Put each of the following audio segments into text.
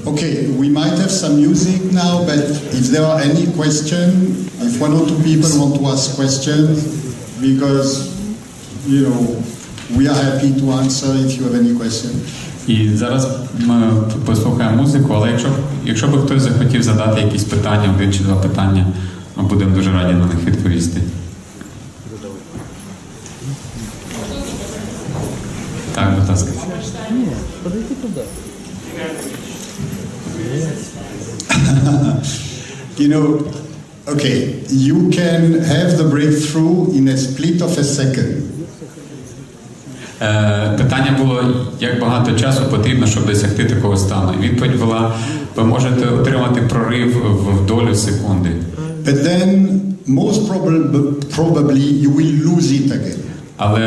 Okay, we might have some music now, but if there are any questions, if one or two people want to ask questions, because, you know, we are happy to answer if you have any questions. І зараз ми послухаємо музику, але якщо би хтось захотів задати якісь питання, один чи два питання, ми будемо дуже раді на них відповісти. Так, будь ласка. Ні, подойди туди. You know, okay, you can have the breakthrough in a split of a second. Питання було, як багато часу потрібно, щоб досягти такого стану. Відповідь була, ви можете отримати прорив в долю секунди. But then, most probably, you will lose it again. Але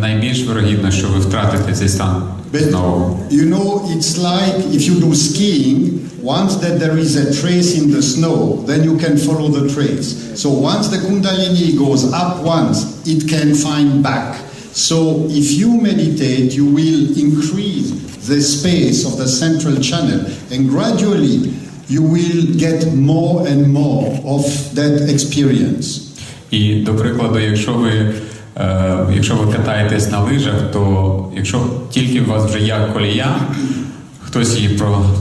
найбільш вирогідно, що ви втратите цей стан знову. You know, it's like if you do skiing, once that there is a trace in the snow, then you can follow the trace. So once the Kundalini goes up once, it can find back. So if you meditate, you will increase the space of the central channel, and gradually you will get more and more of that experience. І, до прикладу, якщо ви катаєтесь на лижах, то якщо тільки у вас вже є колія, хтось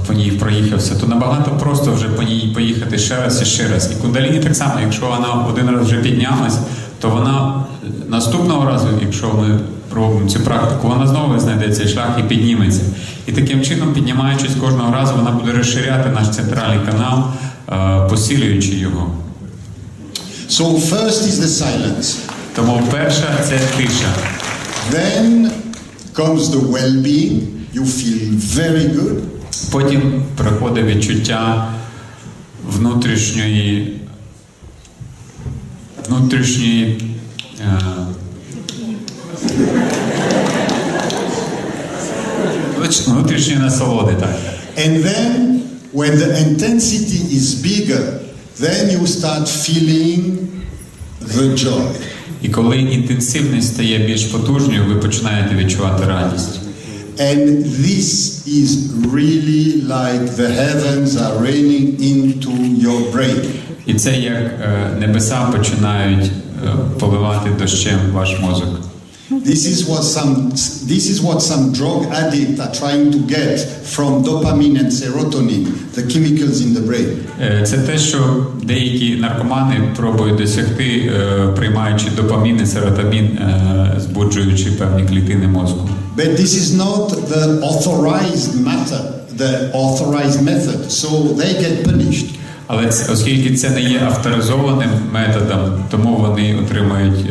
по ній проїхався, то набагато просто вже по ній поїхати ще раз і ще раз. І кундаліні так само, якщо вона один раз вже піднялась, то вона наступного разу, якщо ми робимо цю практику, вона знову знайде цей шлях і підніметься. І таким чином, піднімаючись кожного разу, вона буде розширяти наш центральний канал, посилюючи його. So first is the silence. Тому перша – це тиша. Then comes the well-being. You feel very good. Потім приходить відчуття внутрішньої насолоди, так. And then when the intensity is bigger, then you start feeling the joy. І коли інтенсивність стає більш потужною, ви починаєте відчувати радість. And this is really like the heavens are raining into your brain. І це як небеса починають поливати дощем ваш мозок. This is what some drug addicts are trying to get from dopamine and serotonin, the chemicals in the brain. Це те, що деякі наркомани пробують досягти, приймаючи допамін і серотонін, збуджуючи певні клітини мозку. But this is not the authorized method, so they get punished. Але оскільки це не є авторизованим методом, тому вони отримують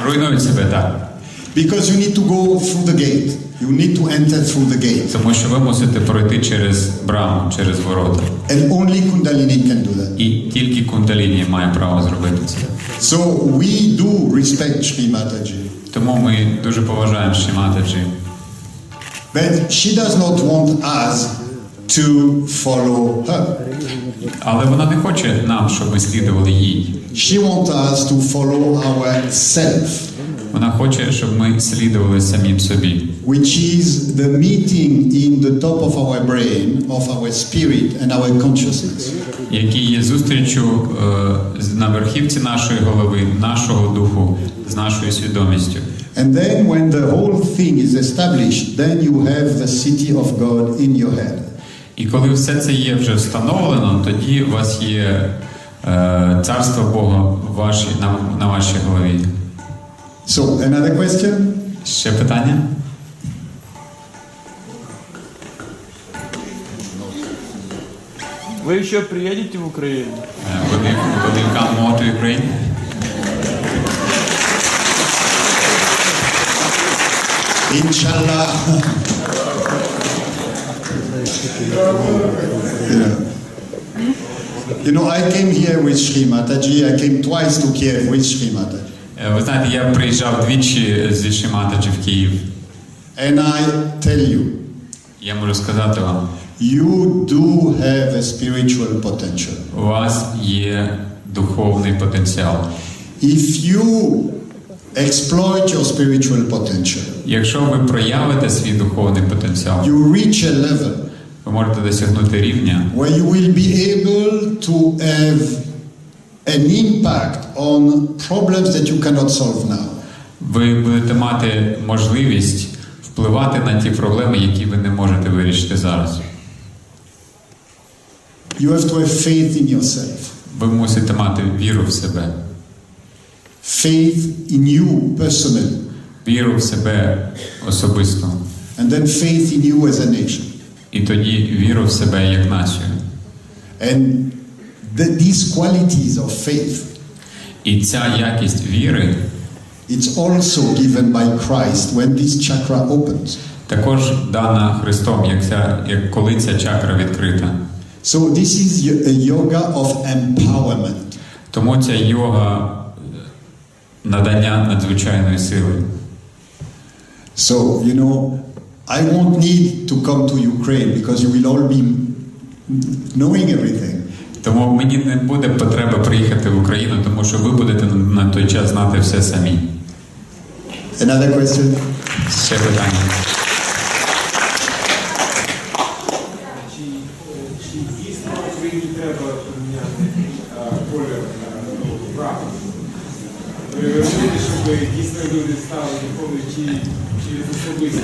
руйнують себе, так. Because you need to go through the gate. You need to enter through the gate. Тому що ви мусите пройти через браму, через ворота. And only Kundalini can do that. І тільки кундаліні має право зробити це. So we do respect Sri Mataji. Тому ми дуже поважаємо Шрі Матаджі. But she does not want us to follow her. Але вона не хоче нам, щоб ми слідували їй. She wants us to follow ourselves. Вона хоче, щоб ми слідували самим собі. Which is the meeting in the top of our brain, of our spirit and our consciousness. Які є зустрічю на верхівці нашої голови, нашого духу з нашою свідомістю. And then when the whole thing is established, then you have the city of God in your head. І коли все це є вже встановлено, тоді у вас є царство Бога на вашій голові. So, another question? Ще питання? Вы еще приедете в Украину? Will you come more to Ukraine? Inshallah. Yeah. You know, I came here with Sri Mataji. I came twice to Kiev with Sri Mataji. Ви знаєте, я приїжджав двічі зі Шрі Матаджі в Київ. And I tell you, Я можу сказати вам, you do have a spiritual potential. у вас є духовний потенціал. If you exploit your spiritual potential. Якщо ви проявите свій духовний потенціал, You reach a level ви можете досягнути рівня, where you will be able to have an impact on problems that you cannot solve now. ви будете мати можливість впливати на ті проблеми, які ви не можете вирішити зараз. You have to have faith in yourself. Ви мусите мати віру в себе. Faith in you personally. Віру в себе особисто. And then faith in you as a nation. І тоді віру в себе як націю. And these qualities of faith, І ця якість віри it's also given by Christ when this chakra opens. також дана Христом, як коли ця чакра відкрита. So this is a yoga of empowerment. Тому ця йога надання надзвичайної сили. So, you know, I won't need to come to Ukraine because you will all be knowing everything. Тому мені не буде потреби приїхати в Україну, тому що ви будете на той час знати все самі. Another question? Ще питання. Чи дійсно в Україні треба поміняти колір прапора? Ви розумієте, щоб дійсно люди стали духовні чи через особисті?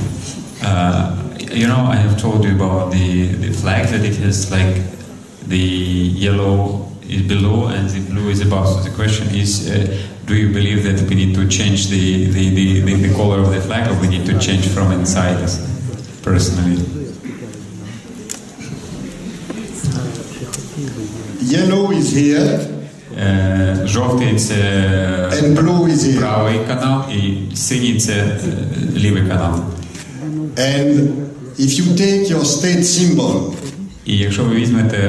You know, I have told you about the flag that it has like the yellow is below and the blue is above. So the question is, do you believe that we need to change the color of the flag, or we need to change from inside personally? Yellow is here. Жовтий – це And blue is here. правий канал, і синій – це лівий канал. And if you take your state symbol, І якщо ви візьмете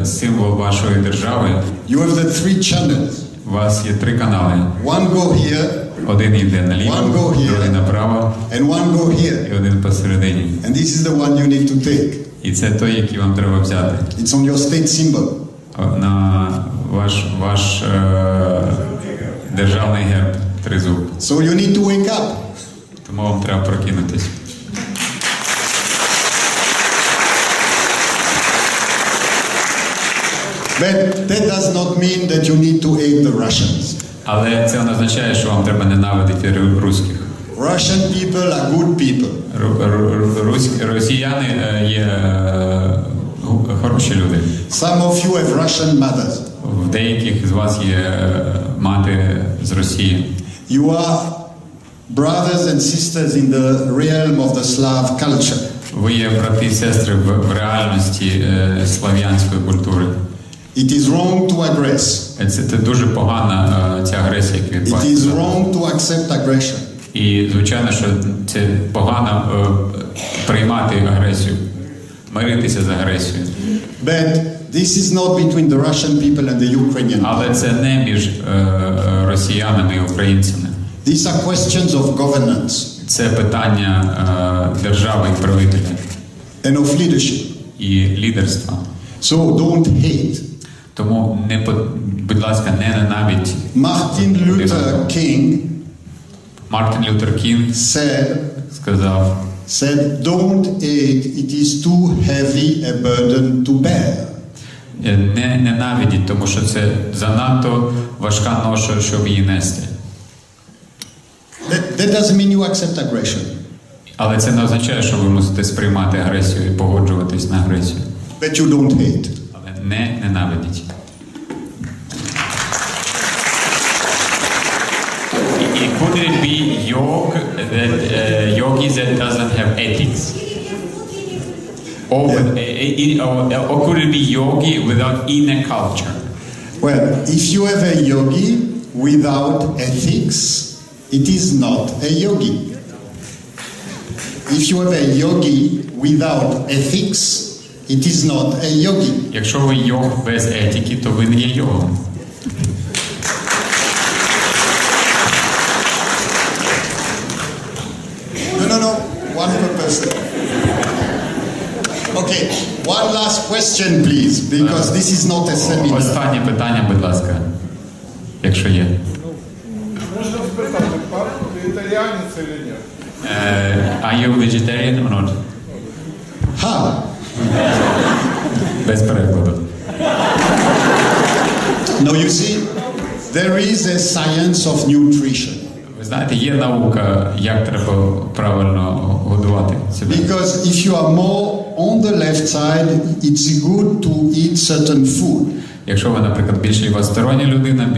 символ вашої держави, you have the three channels. у вас є 3 канали. One go here, Один йде наліво, One go here. другий направо and one go here. і один посередині. And this is the one you need to take. І це той, який вам треба взяти. It's on your state symbol. На ваш державний герб тризуб. So you need to wake up. Тому вам треба прокинутись. But that does not mean that you need to hate the Russians. Але це не означає, що вам треба ненавидити русських. Russian people are good people. Росіяни є хороші люди. Some of you have Russian mothers. В деяких з вас є мати з Росії. You are brothers and sisters in the realm of the Slav culture. Ви є брати і сестри в реальності слав'янської культури. It is wrong to aggress. Це дуже погана ця агресія, яка It is відбувається. wrong to accept aggression. І звичайно, що це погано приймати агресію, миритися з агресією. But this is not between the Russian people and the Ukrainian people. Але це не між росіянами і українцями. These are questions of governance Це питання держави і правителя and of leadership. і лідерства. So don't hate. Тому будь ласка, не ненавидь. Martin Luther King Мартин Лютер Кінг сказав: said, don't hate, it is too heavy a burden to bear. не ненавидіть, тому що це занадто важка ноша, щоб її нести. That doesn't mean you accept aggression. Але це не означає, що ви мусите сприймати агресію і погоджуватись на агресію. But you don't hate. Але не ненавидіть. Could it be yogis that doesn't have ethics? Or could it be yogi without inner culture? Well, if you have a yogi without ethics, it is not a yogi. If you have a yogi without ethics, it is not a yogi. Якщо ви йог без етики, то ви не є йогом. No. One per person. Okay, one last question, please, because this is not a seminar. Останнє питання, будь ласка, якщо є. Можна спитати? Пап, ты итальянец или нет? Are you vegetarian or not? Ha! Без перекладу. Now you see, there is a science of nutrition. Ви знаєте, є наука, як треба правильно годувати себе. Because if you are more on the left side, it's good to eat certain food. Якщо ви, наприклад, більш лівостороння людина,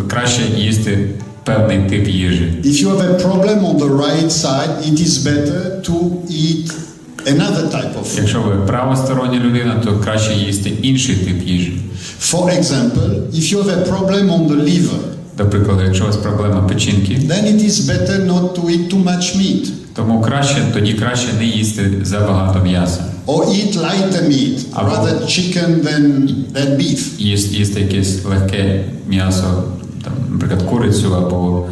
краще їсти певний тип їжі. If you have a problem on the right side, it is better to eat another type of food. Якщо ви правостороння людина, то краще їсти інший тип їжі. For example, if you have a problem on the liver, До прикладу, якщо у вас проблема печінки, then it is better not to eat too much meat. тому тоді краще не їсти забагато м'яса. Or eat lighter meat, rather chicken than beef. Їсти якесь легке м'ясо, там, наприклад, курицю або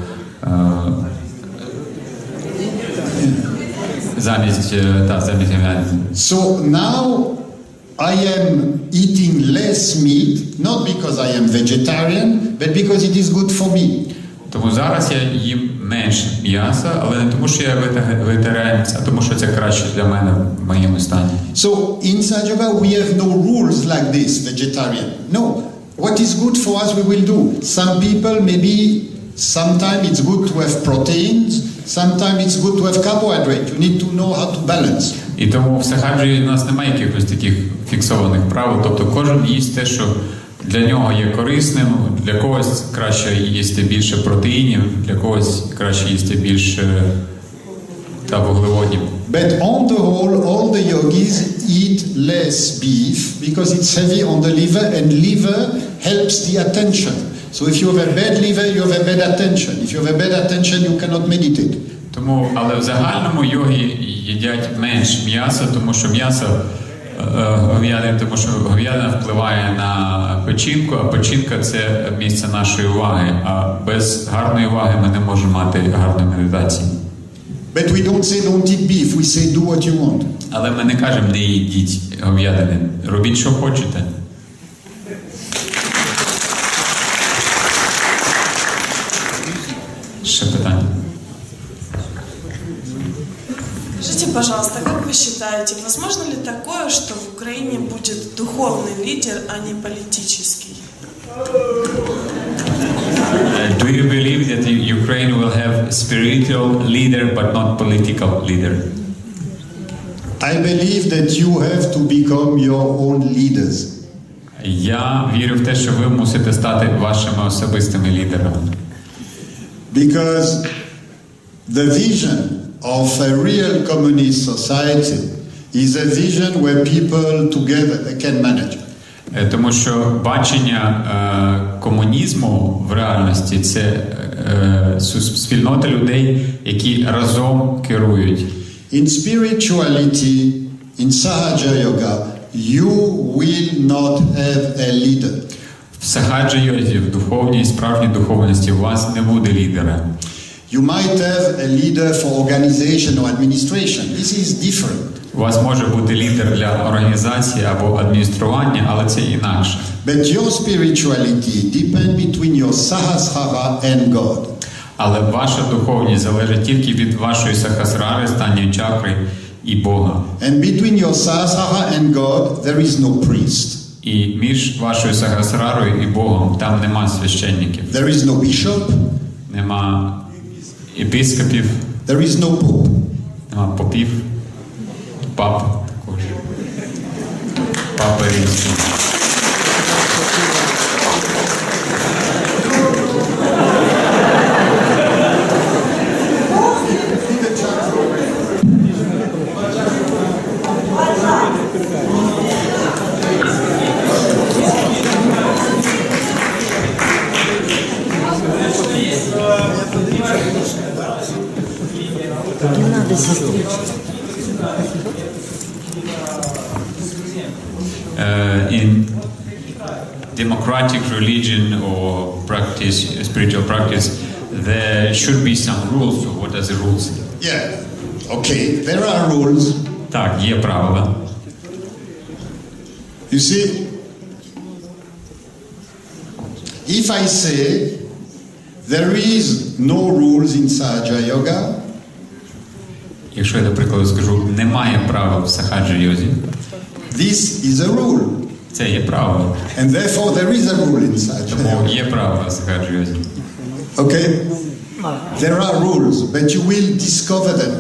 замість говядини. So now I am eating less meat, not because I am vegetarian, but because it is good for me. Тому зараз я їм менше м'яса, але не тому, що я вегетаріанець, а тому, що це краще для мене в моєму стані. So in Sahaja we have no rules like this, vegetarian. No. What is good for us we will do. Some people maybe sometimes it's good to have proteins, sometimes it's good to have carbohydrate. You need to know how to balance. І тому в Сахаджі у нас немає якихось таких фіксованих правил, тобто кожен їсть те, що для нього є корисним, для когось краще їсти більше протеїнів, для когось краще їсти більше вуглеводів. But on the whole, all the yogis eat less beef because it's heavy on the liver and liver helps the attention. So if you have a bad liver, you have a bad attention. If you have a bad attention, you cannot meditate. Тому, але в загальному йоги їдять менш м'яса, тому що тому що говядина впливає на печінку, а печінка – це місце нашої уваги. А без гарної уваги ми не можемо мати гарної медитації. But we don't say don't eat beef, we say do what you want. Але ми не кажемо не їдіть говядини, робіть що хочете. Ще питання. Скажите, пожалуйста, как вы считаете, возможно ли такое, что в Украине будет духовный лидер, а не политический? Do you believe that Ukraine will have a spiritual leader but not political leader? I believe that you have to become your own leaders. Я вірю в те, що ви мусите стати вашими особистими лідерами. Because the vision of a real communist society is a vision where people together they can manage. Тому що бачення комунізму в реальності – це спільнота людей, які разом керують. In spirituality, in Sahaja Yoga, you will not have a leader. В Сахаджа-йозі, в духовній, справжній духовності у вас не буде лідера. You might have a leader for organization or administration. This is different. У вас може бути лідер для організації або адміністрування, але це інакше. But your spirituality depends between your Sahasrara and God. Але ваша духовність залежить тільки від вашої сахасрари, стані чакри і Бога. And between your Sahasrara and God, there is no priest. І між вашою сахасрарою і Богом там нема священників. There is no bishop. Нема єпископів. There is no pope. Нема попів. Пап також. Папа римський. Не надо сестрички. In democratic religion or practice, spiritual practice, there should be some rules. So what are the rules? Yeah. Okay, there are rules. Так, є правила. You see, if I say There is no rules in Sahaja Yoga. Якщо я, до прикладу, скажу, немає правил в сахаджа-йозі, This is a rule. це є правило. And therefore there is a rule in Sahaja Тому Yoga. є правила в сахаджа-йозі. Okay? There are rules, but you will discover them.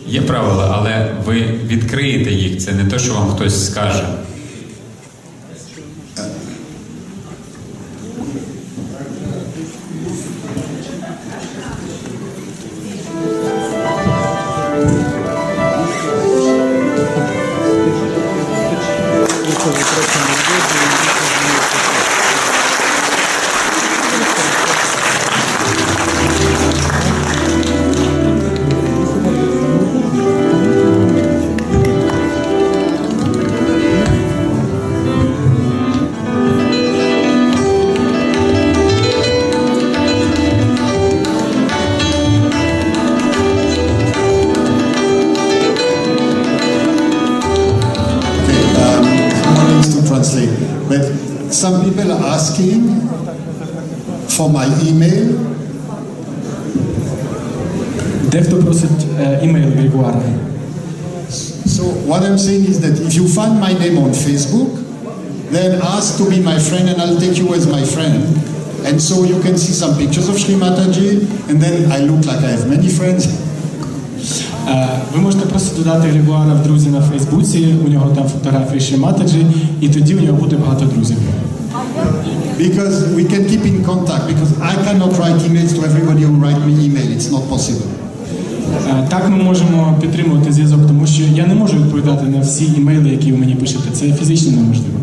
Є правила, але ви відкриєте їх. Це не те, що вам хтось скаже. But some people are asking for my email. Дехто просить імейл Грегуара. So what I'm saying is that if you find my name on Facebook, then ask to be my friend and I'll take you as my friend. And so you can see some pictures of Sri Mataji, and then I look like I have many friends. Ви можете просто додати Грегуара в друзі на Фейсбуці, у нього там фотографії Шрі Матаджі, і тоді у нього буде багато друзів. Because we can keep in contact, because I cannot write emails to everybody who write me email. It's not possible. Так ми можемо підтримувати зв'язок, тому що я не можу відповідати на всі імейли, які ви мені пишете. Це фізично неможливо.